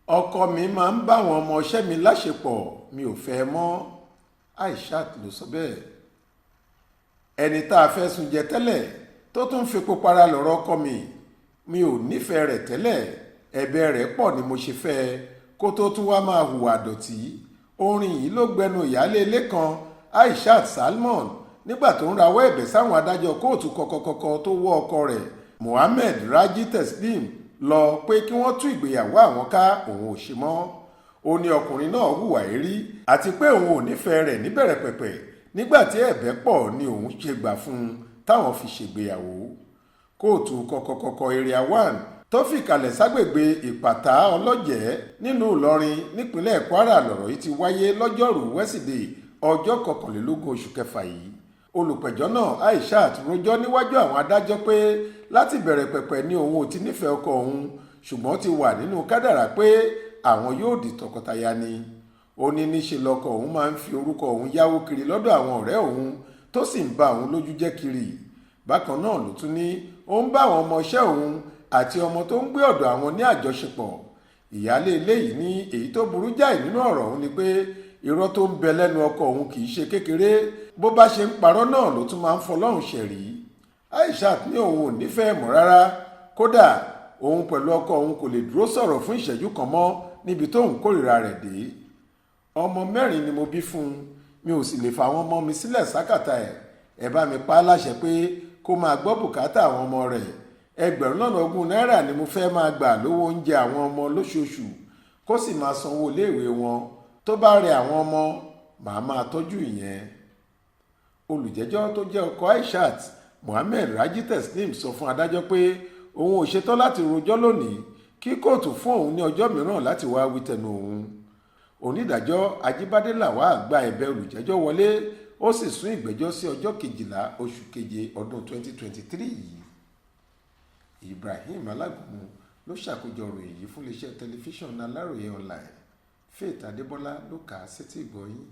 ọkọ mi máa ń bá àwọn ọmọọṣẹ́ mi láṣepọ̀, mi ò fẹ́ ẹ mọ́. Aishat ló sọ bẹ́ẹ̀. ẹni tá a fẹ́ sùn jẹ tẹ́lẹ̀ tó tún fepo para lọ́rọ̀ ọkọ mi ò nífẹ̀ẹ́ rẹ̀ tẹ́lẹ̀, ẹ̀bẹ̀ rẹ̀ pọ̀ ni mo ṣe fẹ́ ẹ kó tó tún wá máa hùwà dọ̀tí. orin yìí ló gbẹnu ìyáálé ilé kan Aishat Salmon nígbà tó ń rawọ́ ẹ̀bẹ̀ sáwọn adájọ́ kóòtù kọ̀kọ̀kọ̀kọ̀ tó wọ́ ọkọ rẹ̀ Mohammed Raji Teslim lọ pé kí wọ́n tú ìgbéyàwó àwọn ká, òun ò ṣe mọ́. ó ní ọkùnrin náà hùwà èrí àti pé òun ò nífẹ̀ẹ́ rẹ̀ níbẹ̀rẹ̀ pẹ̀pẹ̀, nígbà tí ẹ̀bẹ̀ pọ̀ ni òun ṣe gbà fún un táwọn fi ṣègbéyàwó. kóòtù kọ̀kọ̀kọ̀kọ̀ area 1 tó fìkàlẹ̀ ságbègbè ìpàtà ọlọ́jẹ́ nílùú Ìlọrin nípínlẹ̀ Kwara lọ̀rọ̀ yìí ti wáyé lọ́jọ́rùú wẹ́sídẹ̀ẹ́ ọjọ́ 21 oṣù kẹfà yìí. olùpẹ̀jọ́ náà Aishat rojọ́ níwájú àwọn adájọ́ pé láti bẹ̀rẹ̀ pẹ̀pẹ̀ ni òun ò ti nífẹ̀ẹ́ ọkọ òun, ṣùgbọ́n ti wà nínú kádàrá pé àwọn yóò di tọkọtaya ni. ó ní níṣe lọkọ òun máa ń fi orúkọ òun yáwó kiri lọ́dọ̀ àwọn ọ̀rẹ́ òun tó sì ń ba òun lójú jẹ́ kiri. bákan náà ló tún ní ó ń bá àwọn ọmọọṣẹ́ òun àti ọmọ tó ń gbé ọ̀dọ̀ àwọn ní àjọṣepọ̀. ìyáálé ilé yìí ní èyí tó burú jáì nínú ọ̀rọ̀ òun ni pé irọ́ tó ń bẹ lẹ́nu ọkọ òun kì í ṣe kékeré, bó bá ṣe ń parọ́ náà ló tún máa ń fọlọ́run ṣẹ̀rí. Aishat ní òun ò nífẹ̀ẹ́ mọ́ rárá, kódà òun pẹ̀lú ọkọ òun kò lè dúró sọ̀rọ̀ fún ìṣẹ́jú kan mọ́ níbi tóun kórìíra rẹ̀ dé. ọmọ 4 ni mo bí fún un, mi ò sì lè fa àwọn ọmọ mi sílẹ̀ sákàtà ẹ̀ bá mi pa á láṣẹ pé kó máa gbọ́ bùkátà àwọn ọmọ rẹ̀. 20,000 náírà ni mo fẹ́ máa gbà lówó oúnjẹ àwọn ọmọ lóṣooṣù, kó sì máa sanwó iléèwé wọn. tó bá rẹ àwọn ọmọ màá máa tọ́jú ìyẹn. olùjẹ́jọ́ tó jẹ́ ọkọ Aishat Mohammed Raji Teslim sọ fún adájọ́ pé òun ò ṣetán láti rojọ́ lónìí, kí kóòtù fún òun ní ọjọ́ mìíràn láti wá wí tẹnu òun. onídàájọ́ Ajíbádé Lawal gba ẹ̀bẹ̀ olùjẹ́jọ́ wọlé, ó sì sún ìgbẹ́jọ́ sí ọjọ́ 12 oṣù keje ọdún 2023 yìí. Ibrahim Alágúnmu ló ṣàkójọ ìròyìn yìí fún iléeṣẹ́ tẹlifíṣàn Aláròye online. Faith Adébọ́lá ló kà á sétí ìgbọ́ yín.